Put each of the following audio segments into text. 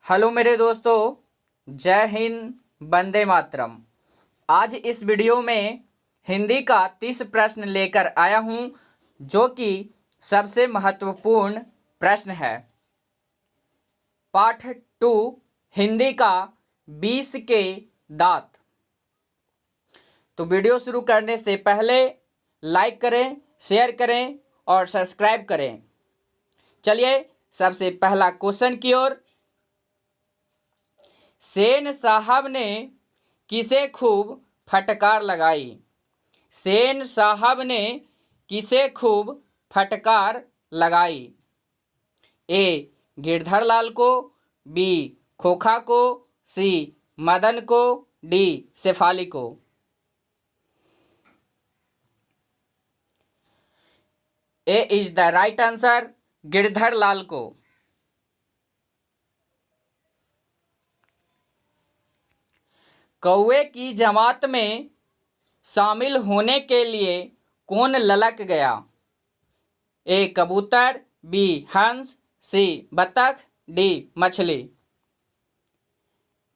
Hello मेरे दोस्तों, जय हिंद, वंदे मातरम। आज इस वीडियो में हिंदी का 30 प्रश्न लेकर आया हूं, जो कि सबसे महत्वपूर्ण प्रश्न है। पाठ 2 हिंदी का 20 के दांत। तो वीडियो शुरू करने से पहले लाइक करें, शेयर करें और सब्सक्राइब करें। चलिए सबसे पहला क्वेश्चन की ओर। सेन साहब ने किसे खूब फटकार लगाई? सेन साहब ने किसे खूब फटकार लगाई? ए गिरधर लाल को, बी खोखा को, सी मदन को, डी शेफाली को। A is the right answer, Girdhar Lal को। कौवे की जमात में शामिल होने के लिए कौन ललक गया? ए कबूतर, बी हंस, सी बतख, डी मछली।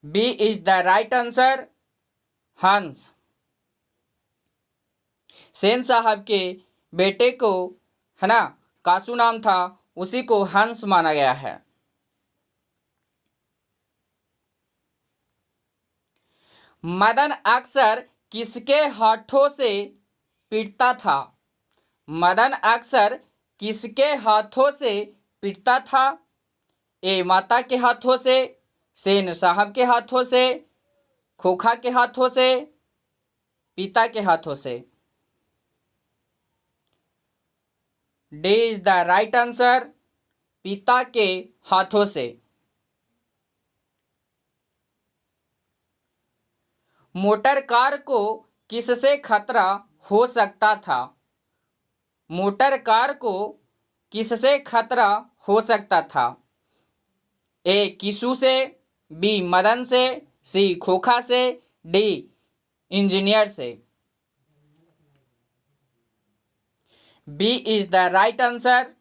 B is the right answer, हंस। सेन साहब के बेटे को है ना, कासू नाम था, उसी को हंस माना गया है। मदन अक्सर किसके हाथों से पीटता था? मदन अक्सर किसके हाथों से पीटता था? ए माता के हाथों से, सेन साहब के हाथों से, खोखा के हाथों से, पिता के हाथों से। D is the right answer, पिता के हाथों से। मोटर कार को किससे खतरा हो सकता था? मोटर कार को किससे खतरा हो सकता था? ए किसू से, बी मदन से, सी खोखा से, डी इंजीनियर से। B is the right answer,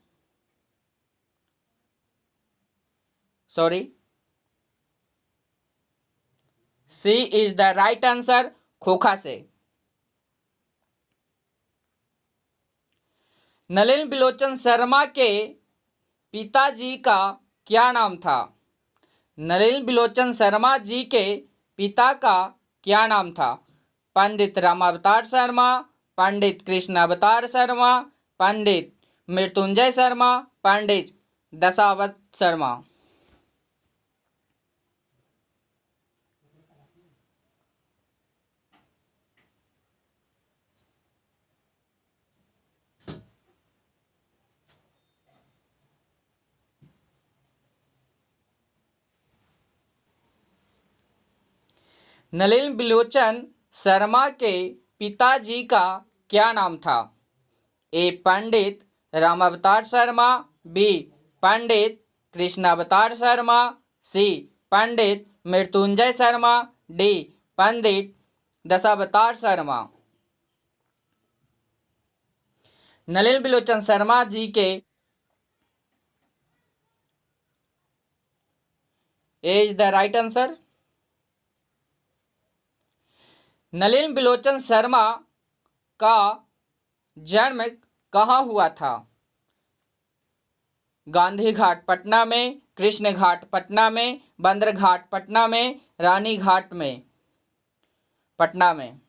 sorry, C is the right answer, Khokha से। नलिन बिलोचन शर्मा के पिताजी का क्या नाम था? नलिन बिलोचन शर्मा जी के पिता का क्या नाम था? पंडित रामावतार शर्मा, पंडित कृष्ण अवतार शर्मा, पंडित मृत्युंजय शर्मा, पंडित दशावत शर्मा। नलिन बिलोचन शर्मा के पिताजी का क्या नाम था? A Pandit Ramavatar Sharma, B Pandit Krishna Avatar Sharma, C Pandit Mrityunjay Sharma, D Pandit Dashavatar Sharma. Nalin Bilochan Sharma ji के A is the right answer. Nalin Bilochan Sharma का जन्म कहाँ हुआ था? गांधी घाट पटना में, कृष्ण घाट पटना में, बंदर घाट पटना में, रानी घाट में पटना में।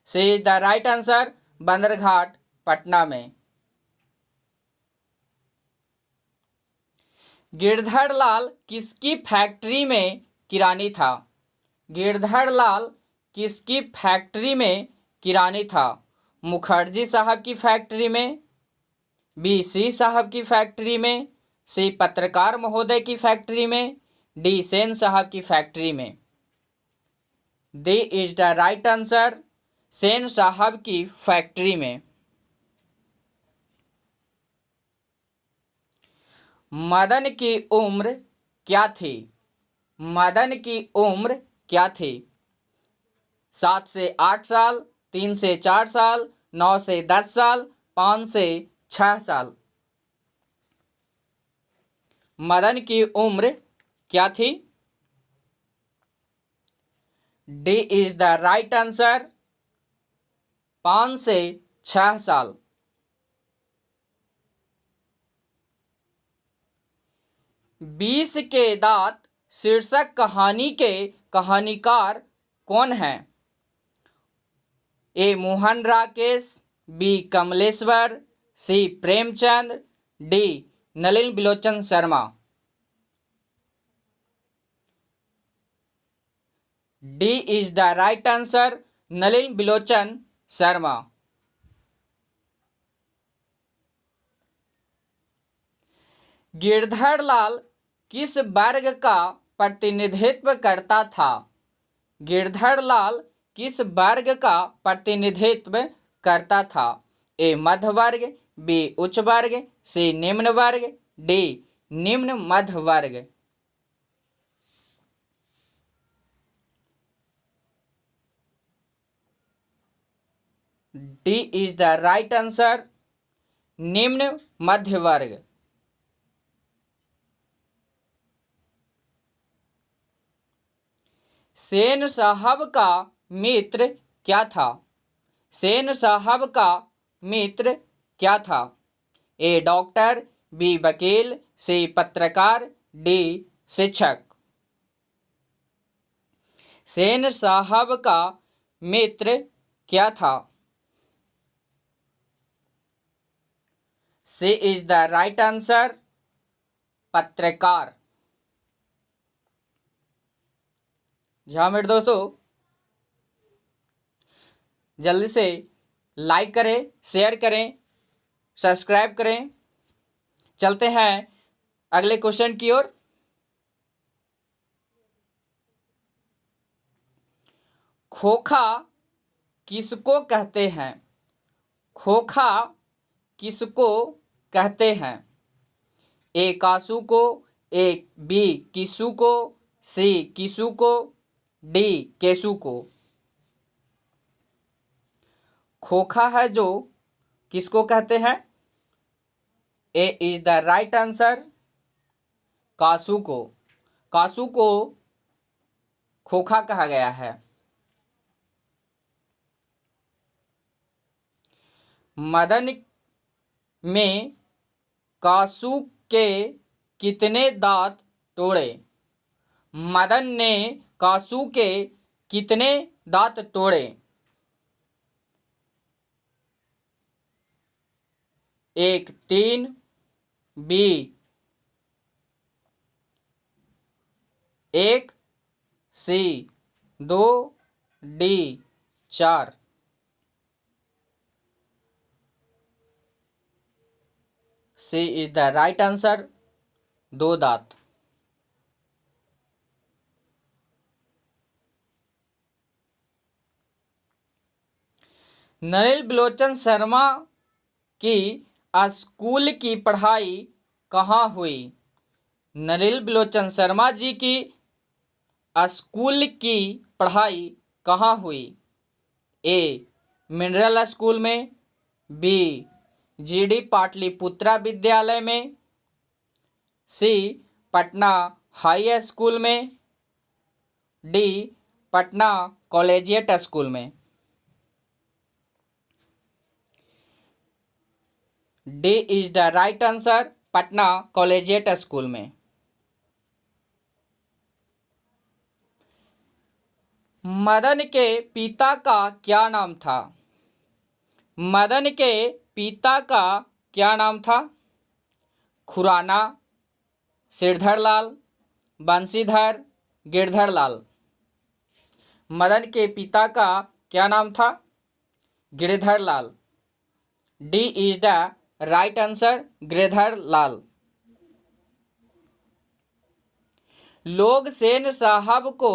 सी इज द राइट आंसर, बंदर घाट पटना में। गिरधर लाल किसकी फैक्ट्री में किरानी था? गिरधर लाल किसकी फैक्ट्री में किरानी था? मुखर्जी साहब की फैक्ट्री में, बी सी साहब की फैक्ट्री में, सी पत्रकार महोदय की फैक्ट्री में, डी सेन साहब की फैक्ट्री में। D is the right answer, Sen साहब की फैक्ट्री में। मदन की उम्र क्या थी? मदन की उम्र क्या थी? 7 से 8 साल, 3 से 4 साल, 9 से 10 साल, 5 से 6 साल। मदन की उम्र क्या थी? D is the right answer, 5 से 6 साल। बीस के दांत शीर्षक कहानी के कहानीकार कौन हैं? A Mohan Rakesh, B Kamleshwar, C Premchand, D Nalin Bilochan Sharma. D is the right answer, Nalin Bilochan Sharma. Girdhar Lal किस वर्ग का प्रतिनिधित्व करता था? गिरधर लाल किस वर्ग का प्रतिनिधित्व करता था? ए मध्य वर्ग, बी उच्च वर्ग, सी निम्न वर्ग, डी निम्न मध्य वर्ग। D is the right answer, निम्न मध्य वर्ग। सेन साहब का मित्र क्या था? सेन साहब का मित्र क्या था? ए डॉक्टर, बी वकील, सी पत्रकार, डी शिक्षक। सेन साहब का मित्र क्या था? सी इज द राइट आंसर, पत्रकार। जहाँ मेरे दोस्तों जल्दी से लाइक करें, शेयर करें, सब्सक्राइब करें। चलते हैं अगले क्वेश्चन की ओर। खोखा किसको कहते हैं? खोखा किसको कहते हैं? ए कासू को, ए बी किसू को, सी किसू को, डी केसू को। खोखा है जो किसको कहते हैं? A is the right answer, कासू को। कासू को खोखा कहा गया है। मदन में कासू के कितने दांत तोड़े? मदन ने कासू के कितने दांत तोड़े? एक 3, B 1, C 2, D 4। C is the right answer, 2 दांत। नलिन बिलोचन शर्मा की स्कूल की पढ़ाई कहाँ हुई? नलिन बिलोचन शर्मा जी की स्कूल की पढ़ाई कहाँ हुई? ए मिनरल स्कूल में, बी जीडी पाटलिपुत्रा विद्यालय में, सी पटना हाई स्कूल में, डी पटना कॉलेजिएट स्कूल में। D is the right answer, Patna collegiate school में। मदन के पिता का क्या नाम था? मदन के पिता का क्या नाम था? खुराना, श्रीधर लाल, बंशीधर, गिरधर लाल। मदन के पिता का क्या नाम था? Girdhar Lal. D is the right answer, Girdhar Lal. लोग सेन साहब को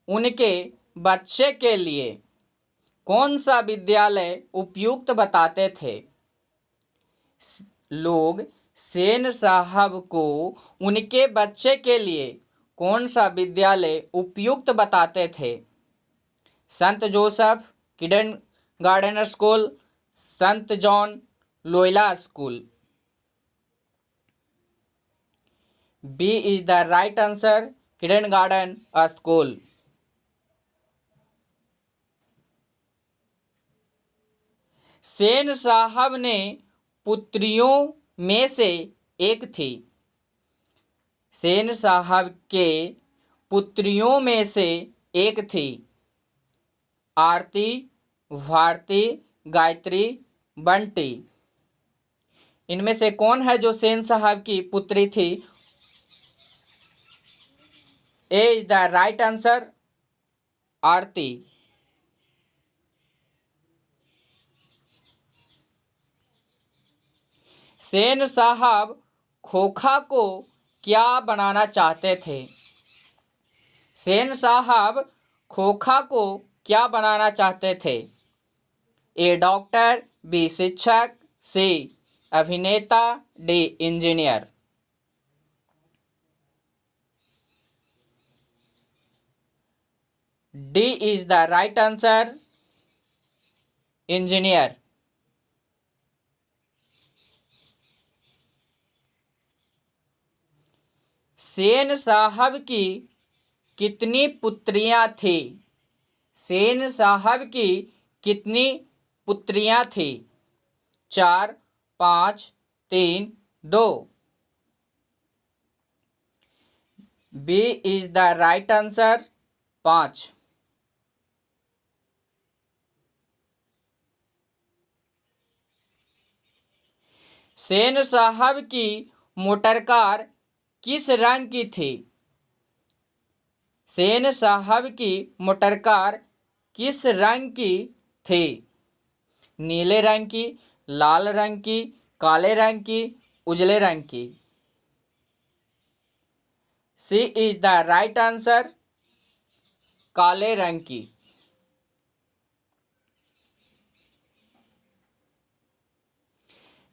उनके बच्चे के लिए कौन सा विद्यालय उपयुक्त बताते थे? लोग सेन साहब को उनके बच्चे के लिए कौन सा विद्यालय उपयुक्त बताते थे? संत जोसेफ किंडरगार्टन स्कूल, संत John Loyola school. B is the right answer, kindergarten school. Sen साहब ने पुत्रियों में से एक थी। सेन साहब के पुत्रियों में से एक थी। आरती, भारती, गायत्री, बंटी। इनमें से कौन है जो सेन साहब की पुत्री थी? ए इज द राइट आंसर, आरती। सेन साहब खोखा को क्या बनाना चाहते थे? सेन साहब खोखा को क्या बनाना चाहते थे? ए डॉक्टर, बी शिक्षक, सी अभिनेता, D engineer. D is the right answer, engineer. Sen साहब की कितनी पुत्रियां थी? सेन साहब की कितनी पुत्रियां थी? 4, 5, 3, 2। B is the right answer, 5। Sen साहब की मोटरकार किस रंग की थी? सेन साहब की मोटरकार किस रंग की थी? नीले रंग की, लाल रंग की, काले रंग की, उजले रंग की। सी इज द राइट आंसर, काले रंग की।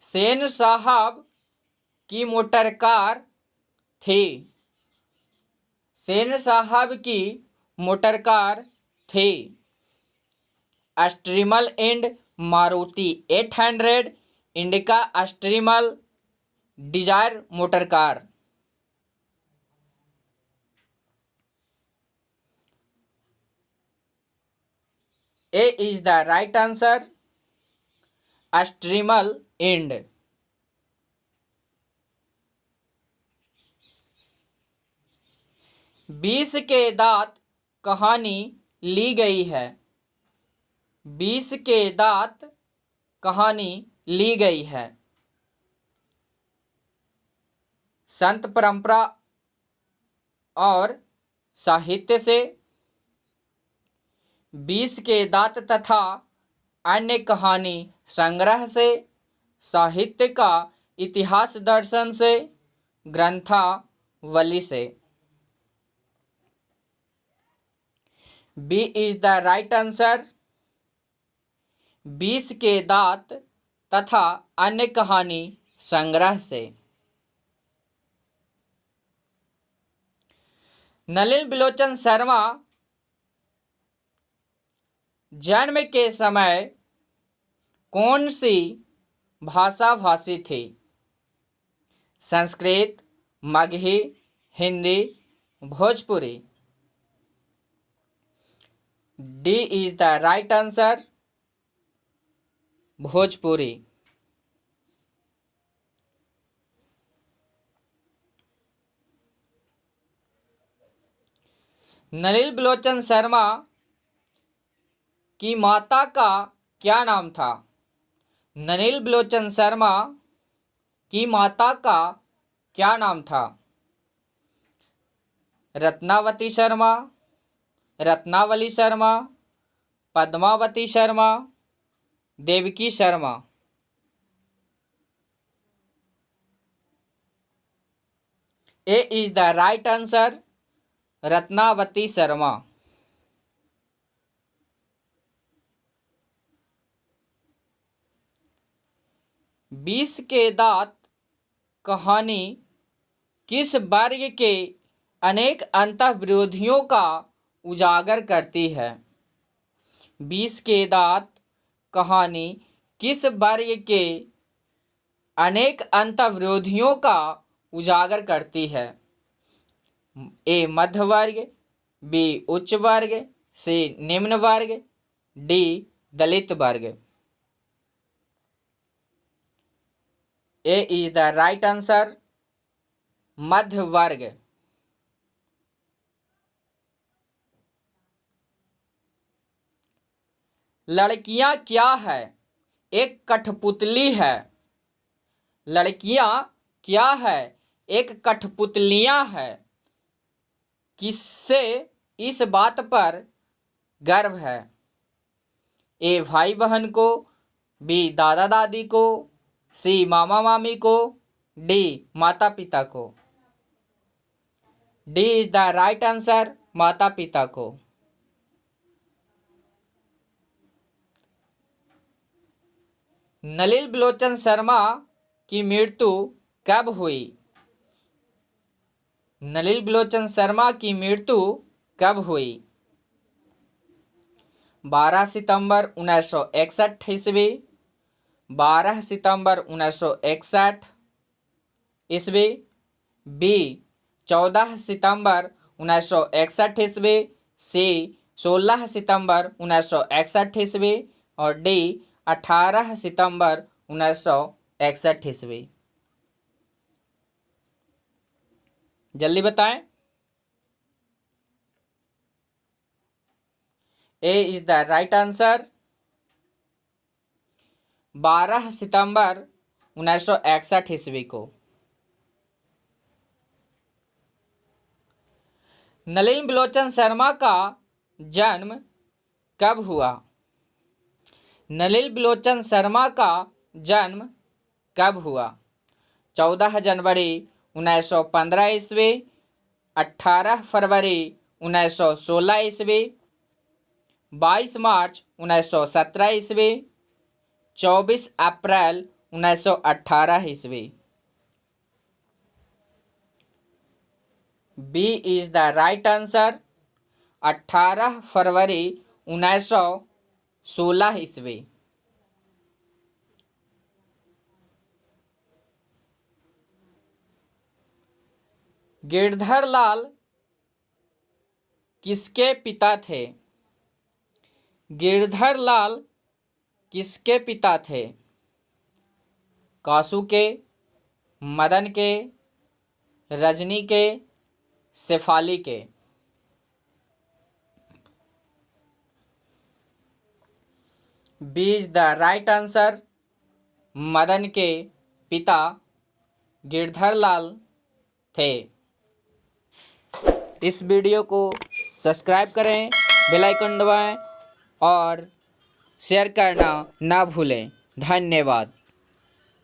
सेन साहब की मोटरकार थी। सेन साहब की मोटरकार थी streamlined Maruti 800, Indica streamline, Dzire motorcar. A is the right answer, streamlined. बीस के दांत कहानी ली गई है। बीस के दांत कहानी ली गई है। संत परंपरा और साहित्य से। बीस के दांत तथा अन्य कहानी संग्रह से, साहित्य का इतिहास दर्शन से, ग्रंथावली से। B is the right answer, 20 के दांत तथा अन्य कहानी संग्रह से। नलिन बिलोचन शर्मा जन्म के समय कौन सी भाषा भाषी थे? Sanskrit, Magahi, Hindi, Bhojpuri. D is the right answer, Bhojpuri. Nalin Bilochan Sharma की माता का क्या नाम था? नलिन बिलोचन शर्मा की माता का क्या नाम था? Ratnavati Sharma, Ratnavali Sharma, Padmavati Sharma, Devki Sharma. A is the right answer, Ratnavati Sharma. बीस के दांत कहानी किस वर्ग के अनेक अंतःविरोधियों का उजागर करती है? बीस के दांत कहानी किस वर्ग के अनेक अंतःविरोधियों का उजागर करती है? ए मध्य वर्ग, बी उच्च वर्ग, सी निम्न वर्ग, डी दलित वर्ग। ए इज द राइट आंसर, मध्य वर्ग। लड़कियां क्या है? एक कठपुतली है। लड़कियां क्या है? एक कठपुतलियां है। किससे इस बात पर गर्व है? ए भाई बहन को, बी दादा दादी को, सी मामा मामी को, डी माता पिता को। D is the right answer, माता पिता को। नलिनी बिलोचन शर्मा की मृत्यु कब हुई? नलिनी बिलोचन शर्मा की मृत्यु कब हुई? 12 सितंबर 1961 ईस्वी, 12 सितंबर 1961 ईस्वी, बी 14 सितंबर 1961 ईस्वी, सी 16 सितंबर 1961 ईस्वी और डी 18 सितंबर 1961 ईस्वी। जल्दी बताएं। ए इज द राइट आंसर, 12 सितंबर 1961 ईस्वी को। नलिनी बिलोचन शर्मा का जन्म कब हुआ? नलिनी बिलोचन शर्मा का जन्म कब हुआ? 14 जनवरी 1915 ईस्वी, 18 फरवरी 1916 ईस्वी, 22 मार्च 1917 ईस्वी, 24 अप्रैल 1918 ईस्वी। B is the right answer, 18 फरवरी 1916 ईस्वी। गिरधर लाल किसके पिता थे? गिरधर लाल किसके पिता थे? कासू के, मदन के, रजनी के, शेफाली के। B is the right answer, Madan के पिता गिरधर लाल थे। इस वीडियो को सब्सक्राइब करें, बेल आइकन दबाएं और शेयर करना ना भूलें। धन्यवाद।